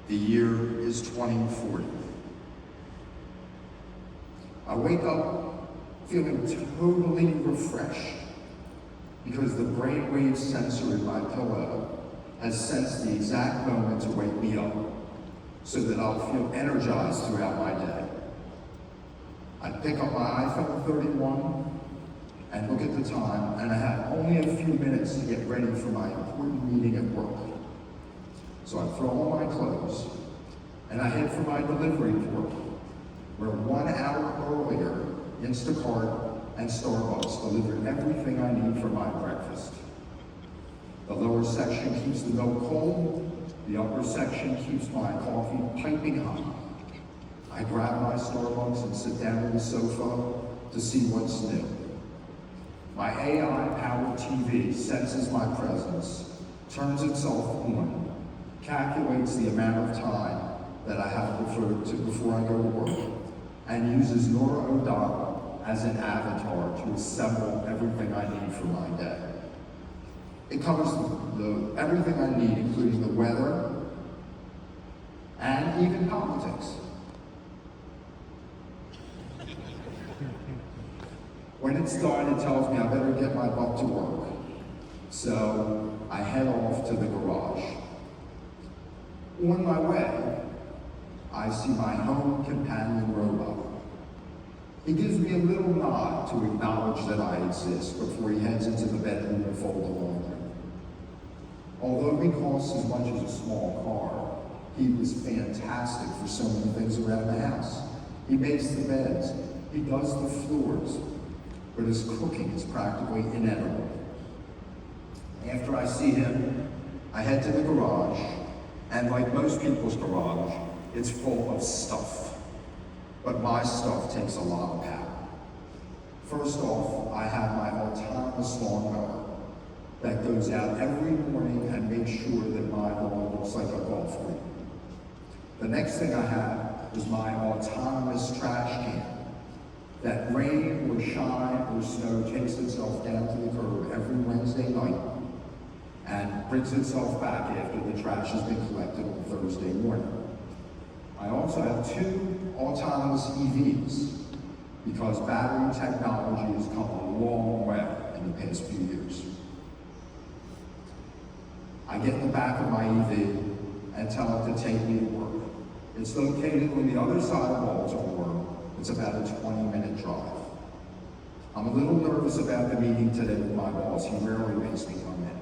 The year is 2040. I wake up feeling totally refreshed because the brainwave sensor in my pillow has sensed the exact moment to wake me up so that I'll feel energized throughout my day. I pick up my iPhone 31 and look at the time, and I have only a few minutes to get ready for my important meeting at work. So I throw on my clothes and I head for my delivery port, where 1 hour earlier, Instacart and Starbucks delivered everything I need for my breakfast. The lower section keeps the milk cold, the upper section keeps my coffee piping hot. I grab my Starbucks and sit down on the sofa to see what's new. My AI-powered TV senses my presence, turns itself on, calculates the amount of time that I have before I go to work, and uses Nora O'Donnell as an avatar to assemble everything I need for my day. It covers everything I need, including the weather and even politics. When it's done, it tells me I better get my butt to work. So I head off to the garage. On my way, I see my home companion robot. He gives me a little nod to acknowledge that I exist before he heads into the bedroom to fold the laundry. Although he costs as much as a small car, he was fantastic for so many things around the house. He makes the beds, he does the floors, but his cooking is practically inedible. After I see him, I head to the garage, and like most people's garage, it's full of stuff. But my stuff takes a lot of power. First off, I have my autonomous lawnmower that goes out every morning and makes sure that my lawn looks like a golf green. The next thing I have is my autonomous trash can that, rain or shine or snow, takes itself down to the curb every Wednesday night and brings itself back after the trash has been collected on Thursday morning. I also have 2 autonomous EVs because battery technology has come a long way in the past few years. I get in the back of my EV and tell it to take me to work. It's located on the other side of Baltimore. It's about a 20-minute drive. I'm a little nervous about the meeting today with my boss. He rarely makes me come in.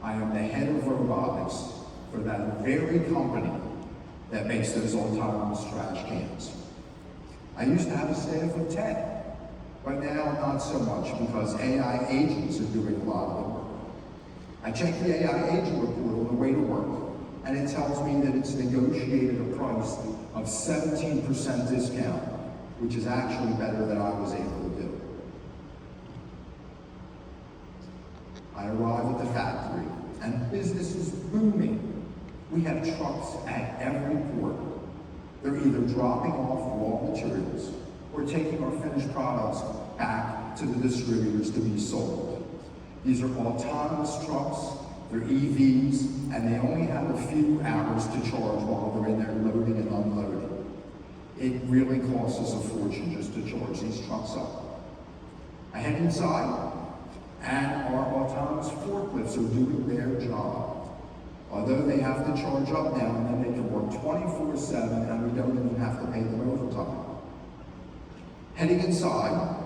I am the head of robotics for that very company that makes those autonomous trash cans. I used to have a staff of 10, but now not so much because AI agents are doing a lot of the work. I check the AI agent report on the way to work, and it tells me that it's negotiated a price of 17% discount, which is actually better than I was able to do. I arrive at the factory, and business is booming. We have trucks at every port. They're either dropping off raw materials or taking our finished products back to the distributors to be sold. These are autonomous trucks, they're EVs, and they only have a few hours to charge while they're in there loading and unloading. It really costs us a fortune just to charge these trucks up. I head inside, and our autonomous forklifts are doing their job. Although they have to charge up now and then, they can work 24/7 and we don't even have to pay them overtime. Heading inside,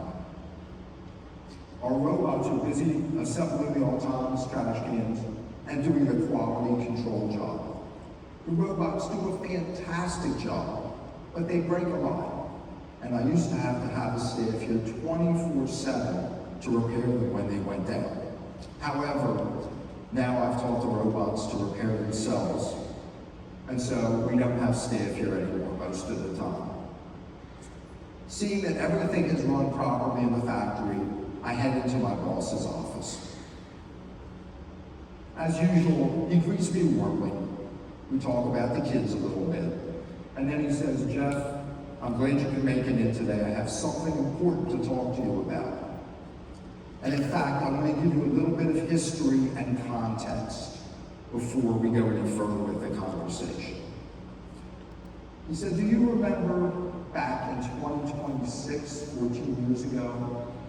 our robots are busy assembling the autonomous trash cans and doing a quality control job. The robots do a fantastic job, but they break a lot. And I used to have a staff here 24/7 to repair them when they went down. However, now I've taught the robots to repair themselves, and so we don't have staff here anymore most of the time. Seeing that everything is run properly in the factory, I head into my boss's office. As usual, he greets me warmly. We talk about the kids a little bit, and then he says, "Jeff, I'm glad you can make it in today. I have something important to talk to you about." And in fact, I'm going to give you a little bit of history and context before we go any further with the conversation. He said, do you remember back in 2026, 14 years ago,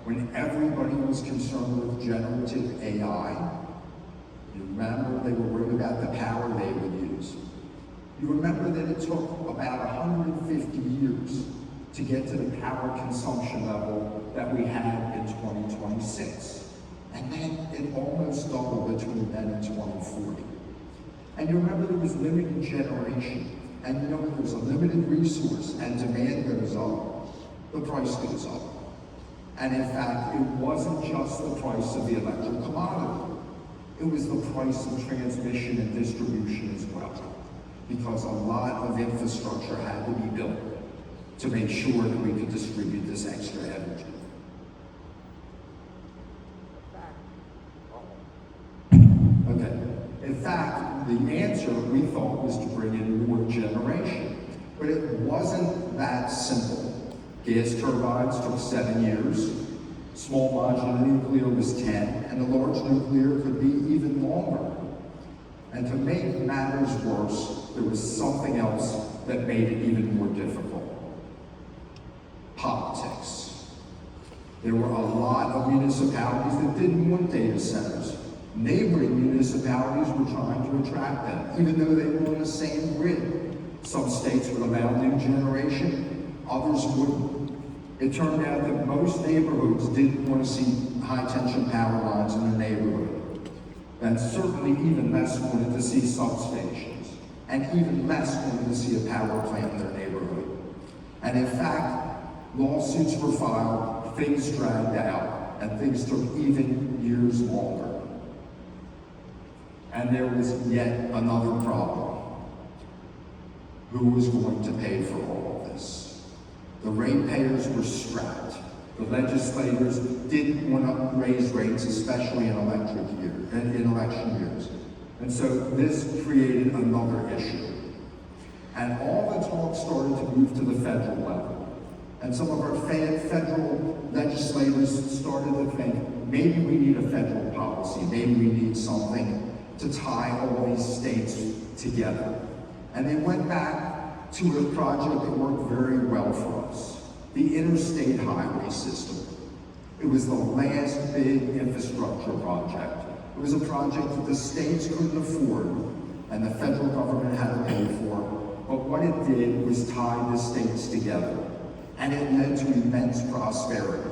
when everybody was concerned with generative AI? You remember they were worried about the power they would use. You remember that it took about 150 years to get to the power consumption level that we had in 2026. And then it almost doubled between then and 2040. And you remember there was limited generation. And you know when there's a limited resource and demand goes up, the price goes up. And in fact, it wasn't just the price of the electric commodity. It was the price of transmission and distribution as well. Because a lot of infrastructure had to be built to make sure that we could distribute this extra energy. Okay. In fact, the answer we thought was to bring in more generation. But it wasn't that simple. Gas turbines took 7 years, small modular nuclear was 10, and the large nuclear could be even longer. And to make matters worse, there was something else that made it even more difficult. Politics. There were a lot of municipalities that didn't want data centers. Neighboring municipalities were trying to attract them, even though they were on the same grid. Some states would allow new generation, others wouldn't. It turned out that most neighborhoods didn't want to see high-tension power lines in their neighborhood. And certainly even less wanted to see substations, and even less wanted to see a power plant in their neighborhood. And in fact, lawsuits were filed, things dragged out, and things took even years longer. And there was yet another problem. Who was going to pay for all of this? The ratepayers were strapped. The legislators didn't want to raise rates, especially in election years. And so this created another issue. And all the talk started to move to the federal level. And some of our federal legislators started to think, maybe we need a federal policy, maybe we need something to tie all these states together. And they went back to a project that worked very well for us, the interstate highway system. It was the last big infrastructure project. It was a project that the states couldn't afford and the federal government had to pay for. But what it did was tie the states together. And it led to immense prosperity.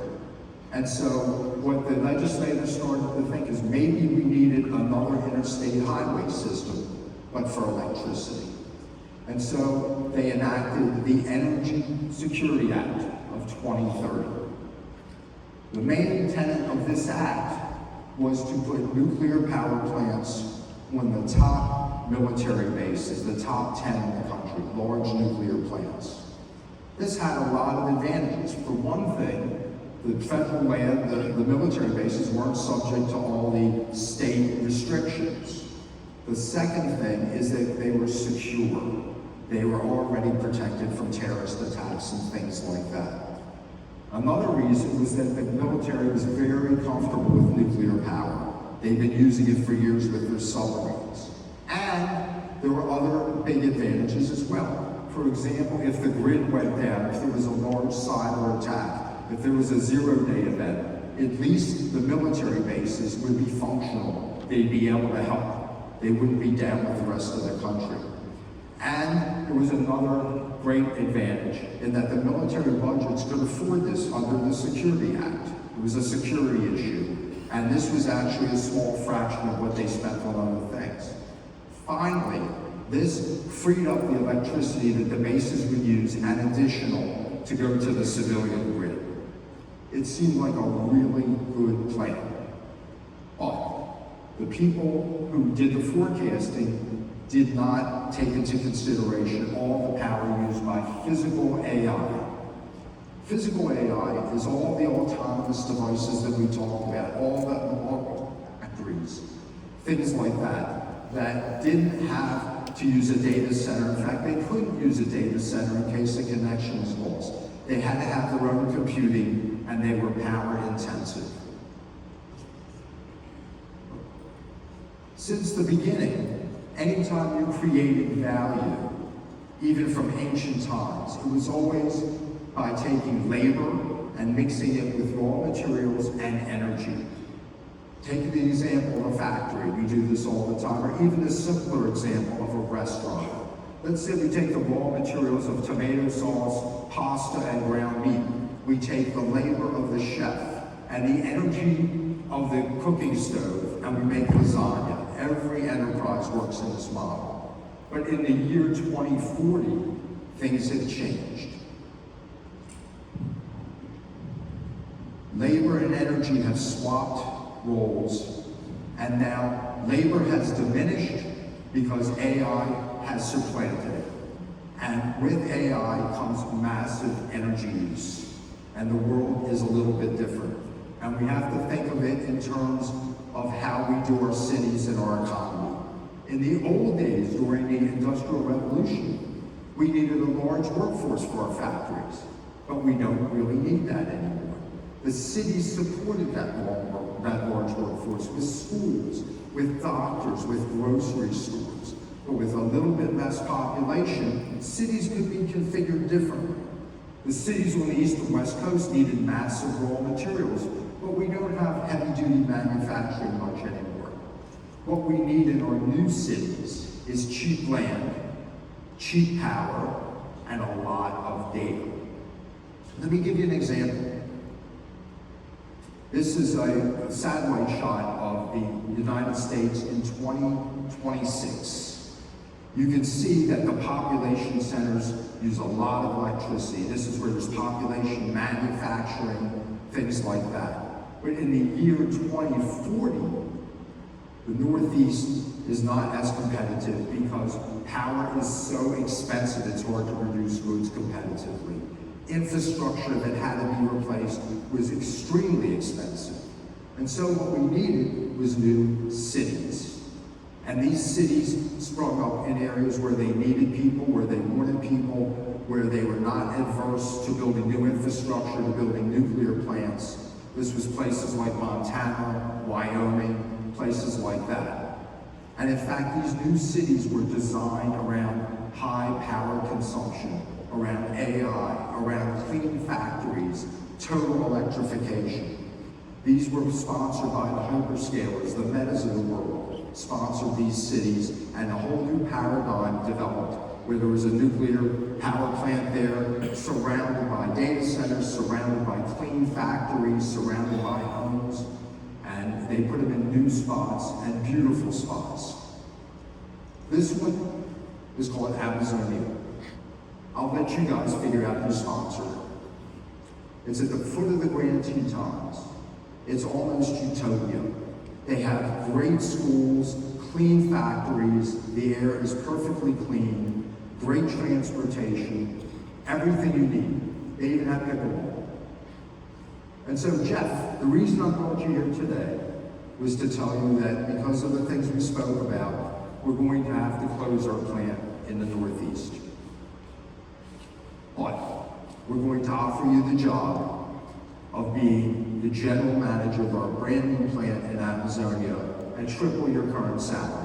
And so what the legislators started to think is maybe we needed another interstate highway system, but for electricity. And so they enacted the Energy Security Act of 2030. The main tenet of this act was to put nuclear power plants on the top military bases, the top 10 in the country, large nuclear plants. This had a lot of advantages. For one thing, the federal land, the military bases weren't subject to all the state restrictions. The second thing is that they were secure. They were already protected from terrorist attacks and things like that. Another reason was that the military was very comfortable with nuclear power. They'd been using it for years with their submarines. And there were other big advantages as well. For example, if the grid went down, if there was a large cyber attack, if there was a zero-day event, at least the military bases would be functional. They'd be able to help. They wouldn't be down with the rest of the country. And there was another great advantage in that the military budgets could afford this under the Security Act. It was a security issue. And this was actually a small fraction of what they spent on other things. Finally, this freed up the electricity that the bases would use and additional to go to the civilian grid. It seemed like a really good plan. But the people who did the forecasting did not take into consideration all the power used by physical AI. Physical AI is all the autonomous devices that we talk about, all the factories, things like that, that didn't have to use a data center. In fact, they couldn't use a data center in case a connection was lost. They had to have their own computing, and they were power intensive. Since the beginning, Anytime you created value, even from ancient times, it was always by taking labor and mixing it with raw materials and energy. Take the example of a factory. We do this all the time, or even a simpler example of a restaurant. Let's say we take the raw materials of tomato sauce, pasta, and ground meat. We take the labor of the chef and the energy of the cooking stove, and we make lasagna. Every enterprise works in this model. But in the year 2040, things have changed. Labor and energy have swapped roles, and now labor has diminished because AI has supplanted it. And with AI comes massive energy use, and the world is a little bit different. And we have to think of it in terms of how we do our cities and our economy. In the old days, during the Industrial Revolution, we needed a large workforce for our factories, but we don't really need that anymore. The cities supported that large workforce with schools, with doctors, with grocery stores. But with a little bit less population, cities could be configured differently. The cities on the east and west coast needed massive raw materials, but we don't have heavy-duty manufacturing much anymore. What we need in our new cities is cheap land, cheap power, and a lot of data. Let me give you an example. This is a satellite shot of the United States in 2026. You can see that the population centers use a lot of electricity. This is where there's population, manufacturing, things like that. But in the year 2040, the Northeast is not as competitive because power is so expensive it's hard to produce goods competitively. Infrastructure that had to be replaced was extremely expensive. And so what we needed was new cities. And these cities sprung up in areas where they needed people, where they wanted people, where they were not adverse to building new infrastructure, to building nuclear plants. This was places like Montana, Wyoming, places like that. And in fact, these new cities were designed around high power consumption, around AI, around clean factories, total electrification. These were sponsored by the hyperscalers, the metas of the world, sponsored these cities, and a whole new paradigm developed where there was a nuclear power plant there, surrounded by data centers, surrounded by clean factories, surrounded by homes, and they put them in new spots and beautiful spots. This one is called Amazonia. I'll let you guys figure out who sponsored it. It's at the foot of the Grand Tetons. It's almost utopia. They have great schools, clean factories, the air is perfectly clean, great transportation, everything you need. They even have pickleball. And so, Jeff, the reason I brought you here today was to tell you that because of the things we spoke about, we're going to have to close our plant in the Northeast. But we're going to offer you the job of being the general manager of our brand new plant in Amazonia and triple your current salary.